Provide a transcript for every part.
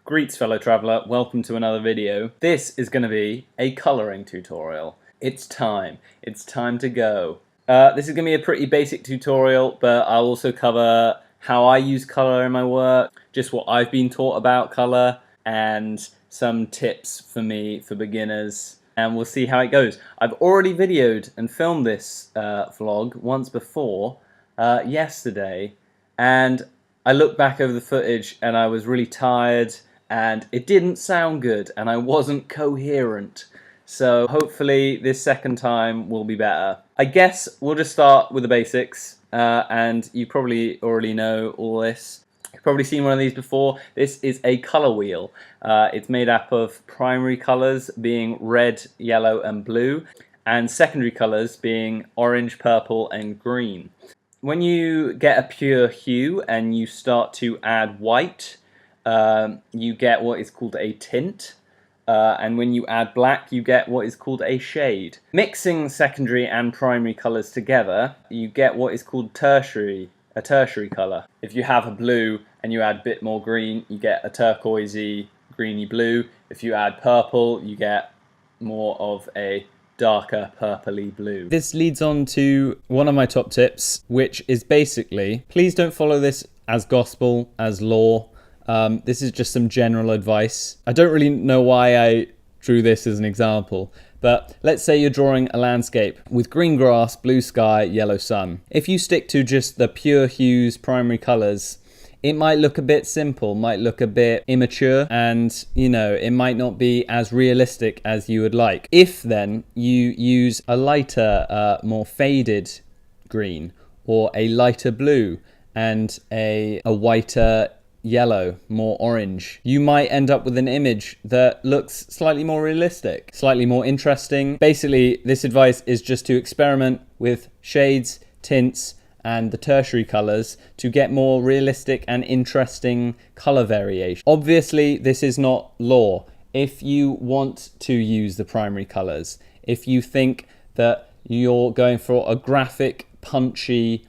Greets fellow traveller, welcome to another video. This is going to be a colouring tutorial. It's time to go. This is going to be a pretty basic tutorial, but I'll also cover how I use colour in my work, just what I've been taught about colour, and some tips for me for beginners, and we'll see how it goes. I've already videoed and filmed this vlog once before, yesterday, and I looked back over the footage and I was really tired and it didn't sound good and I wasn't coherent. So hopefully this second time will be better. I guess we'll just start with the basics, and you probably already know all this. You've probably seen one of these before. This is a colour wheel. It's made up of primary colours being red, yellow and blue, and secondary colours being orange, purple and green. When you get a pure hue and you start to add white, you get what is called a tint, and when you add black you get what is called a shade. Mixing secondary and primary colours together, you get what is called a tertiary colour. If you have a blue and you add a bit more green, you get a turquoisey, greeny blue. If you add purple, you get more of a darker purpley blue. This leads on to one of my top tips, which is basically, please don't follow this as gospel, as law. This is just some general advice. I don't really know why I drew this as an example, but let's say you're drawing a landscape with green grass, blue sky, yellow sun. If you stick to just the pure hues, primary colours, it might look a bit simple, might look a bit immature, and it might not be as realistic as you would like. If then you use a lighter, more faded green, or a lighter blue, and a whiter yellow, more orange, you might end up with an image that looks slightly more realistic, slightly more interesting. Basically, this advice is just to experiment with shades, tints, and the tertiary colours to get more realistic and interesting colour variation. Obviously, this is not law. If you want to use the primary colours, if you think that you're going for a graphic, punchy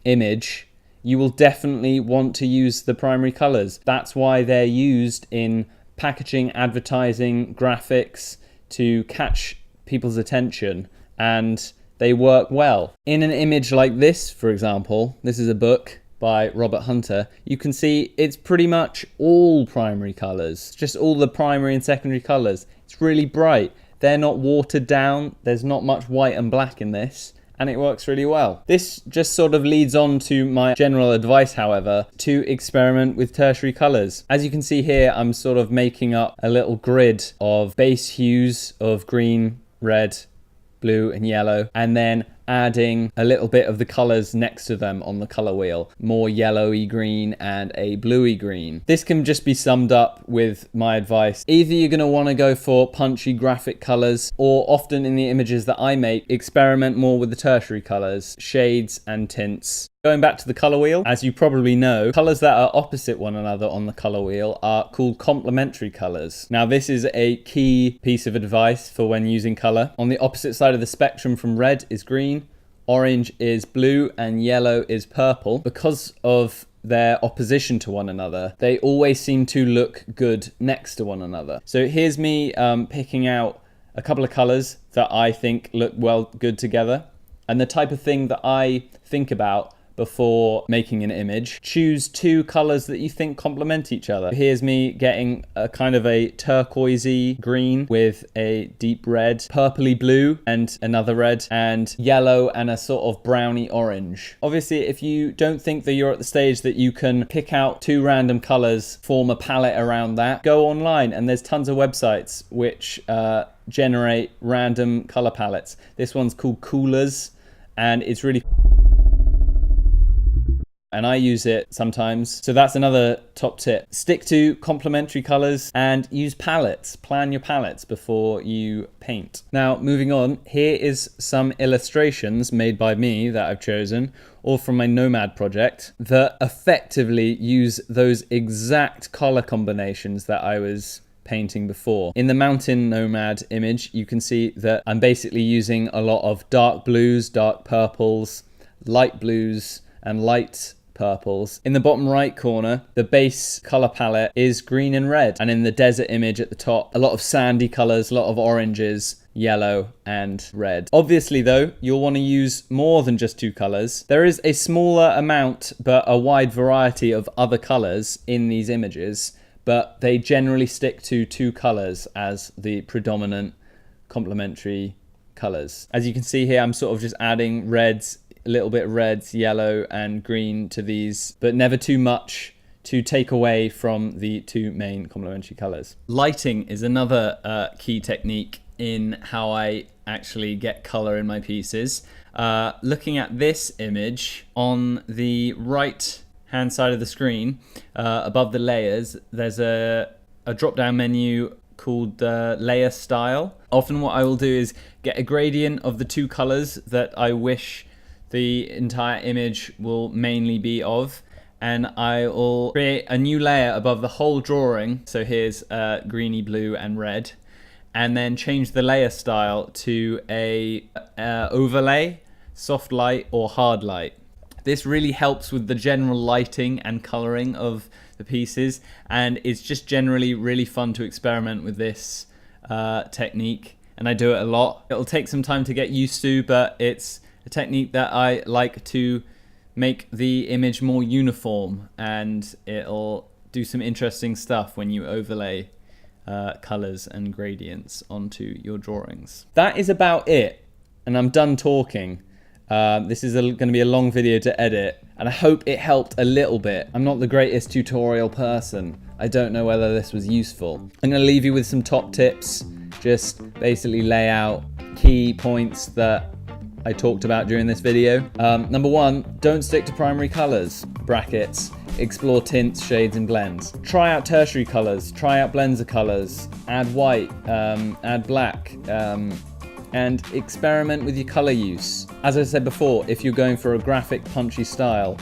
image, you will definitely want to use the primary colours. That's why they're used in packaging, advertising, graphics, to catch people's attention, and they work well. In an image like this, for example, this is a book by Robert Hunter, you can see it's pretty much all primary colours, just all the primary and secondary colours. It's really bright. They're not watered down. There's not much white and black in this, and it works really well. This just sort of leads on to my general advice, however, to experiment with tertiary colours. As you can see here, I'm sort of making up a little grid of base hues of green, red, blue and yellow, and then adding a little bit of the colours next to them on the colour wheel. More yellowy green and a bluey green. This can just be summed up with my advice. Either you're going to want to go for punchy graphic colours, or often in the images that I make, experiment more with the tertiary colours, shades and tints. Going back to the colour wheel, as you probably know, colours that are opposite one another on the colour wheel are called complementary colours. Now this is a key piece of advice for when using colour. On the opposite side of the spectrum from red is green, orange is blue and yellow is purple. Because of their opposition to one another, they always seem to look good next to one another. So here's me picking out a couple of colours that I think look good together, and the type of thing that I think about before making an image. Choose two colours that you think complement each other. Here's me getting a kind of a turquoisey green with a deep red, purpley blue and another red, and yellow and a sort of browny orange. Obviously, if you don't think that you're at the stage that you can pick out two random colours, form a palette around that, go online and there's tons of websites which generate random colour palettes. This one's called Coolers, and it's really and I use it sometimes. So that's another top tip. Stick to complementary colours and use palettes. Plan your palettes before you paint. Now, moving on, here is some illustrations made by me that I've chosen, all from my Nomad project, that effectively use those exact colour combinations that I was painting before. In the Mountain Nomad image, you can see that I'm basically using a lot of dark blues, dark purples, light blues, and light purples. In the bottom right corner, the base color palette is green and red. And in the desert image at the top, a lot of sandy colors, a lot of oranges, yellow and red. Obviously though, you'll want to use more than just 2 colors. There is a smaller amount but a wide variety of other colors in these images, but they generally stick to 2 colors as the predominant complementary colors. As you can see here, I'm sort of just adding reds, a little bit of reds, yellow and green to these, but never too much to take away from the 2 main complementary colors. Lighting is another key technique in how I actually get color in my pieces. Looking at this image, on the right hand side of the screen, above the layers, there's a drop down menu called layer style. Often what I will do is get a gradient of the 2 colors that I wish the entire image will mainly be of, and I will create a new layer above the whole drawing. So here's greeny, blue and red, and then change the layer style to a overlay, soft light or hard light. This really helps with the general lighting and coloring of the pieces, and it's just generally really fun to experiment with this technique, and I do it a lot. It'll take some time to get used to, but it's a technique that I like to make the image more uniform, and it'll do some interesting stuff when you overlay colors and gradients onto your drawings. That is about it, and I'm done talking. This is going to be a long video to edit, and I hope it helped a little bit. I'm not the greatest tutorial person. I don't know whether this was useful. I'm going to leave you with some top tips. Just basically lay out key points that I talked about during this video. Number 1, don't stick to primary colors, brackets. Explore tints, shades and blends. Try out tertiary colors, try out blends of colors, add white, add black, and experiment with your color use. As I said before, if you're going for a graphic punchy style,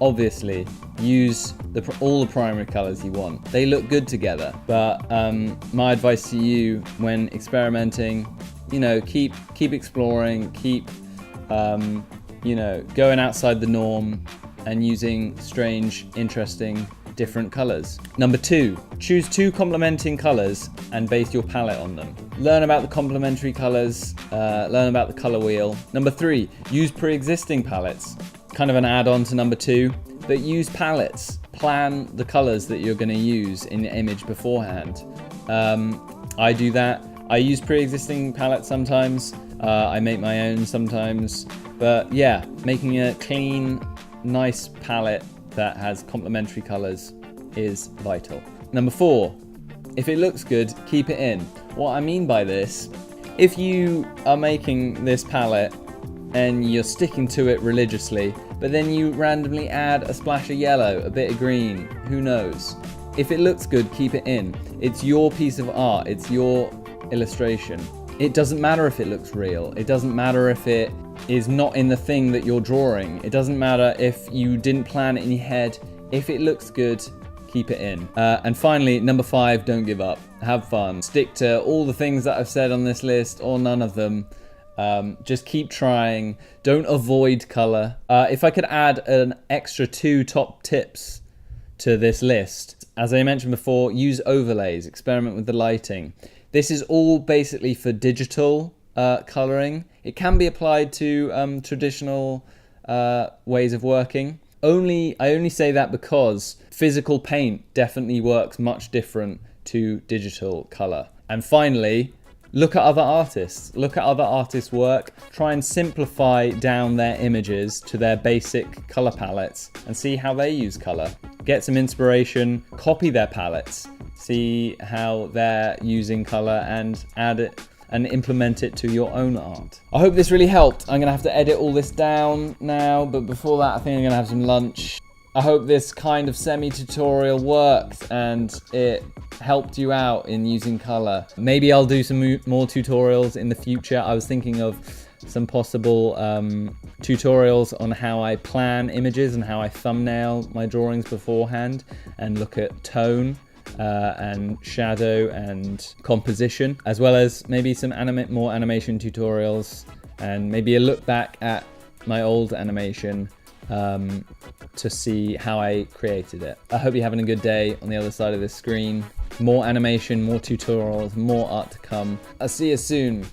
obviously use all the primary colors you want. They look good together, but my advice to you when experimenting, you know, keep exploring, keep you know, going outside the norm and using strange, interesting, different colors. Number 2, choose 2 complementing colors and base your palette on them. Learn about the complementary colors, learn about the color wheel. Number 3, use pre-existing palettes. Kind of an add-on to number 2, but use palettes. Plan the colors that you're going to use in the image beforehand. I do that. I use pre-existing palettes sometimes. I make my own sometimes. But yeah, making a clean, nice palette that has complementary colors is vital. Number 4, if it looks good, keep it in. What I mean by this, if you are making this palette and you're sticking to it religiously, but then you randomly add a splash of yellow, a bit of green, who knows? If it looks good, keep it in. It's your piece of art, it's your illustration. It doesn't matter if it looks real. It doesn't matter if it is not in the thing that you're drawing. It doesn't matter if you didn't plan it in your head. If it looks good, keep it in. And finally, number 5, don't give up. Have fun. Stick to all the things that I've said on this list, or none of them. Just keep trying. Don't avoid color. If I could add an extra 2 top tips to this list, as I mentioned before, use overlays, experiment with the lighting. This is all basically for digital coloring. It can be applied to traditional ways of working. I only say that because physical paint definitely works much different to digital color. And finally, look at other artists. Look at other artists' work. Try and simplify down their images to their basic color palettes and see how they use color. Get some inspiration, copy their palettes, see how they're using color and add it and implement it to your own art. I hope this really helped. I'm gonna have to edit all this down now, but before that I think I'm gonna have some lunch. I hope this kind of semi-tutorial worked and it helped you out in using color. Maybe I'll do some more tutorials in the future. I was thinking of some possible tutorials on how I plan images and how I thumbnail my drawings beforehand and look at tone and shadow and composition, as well as maybe some more animation tutorials and maybe a look back at my old animation to see how I created it. I hope you're having a good day on the other side of the screen. More animation, more tutorials, more art to come. I'll see you soon.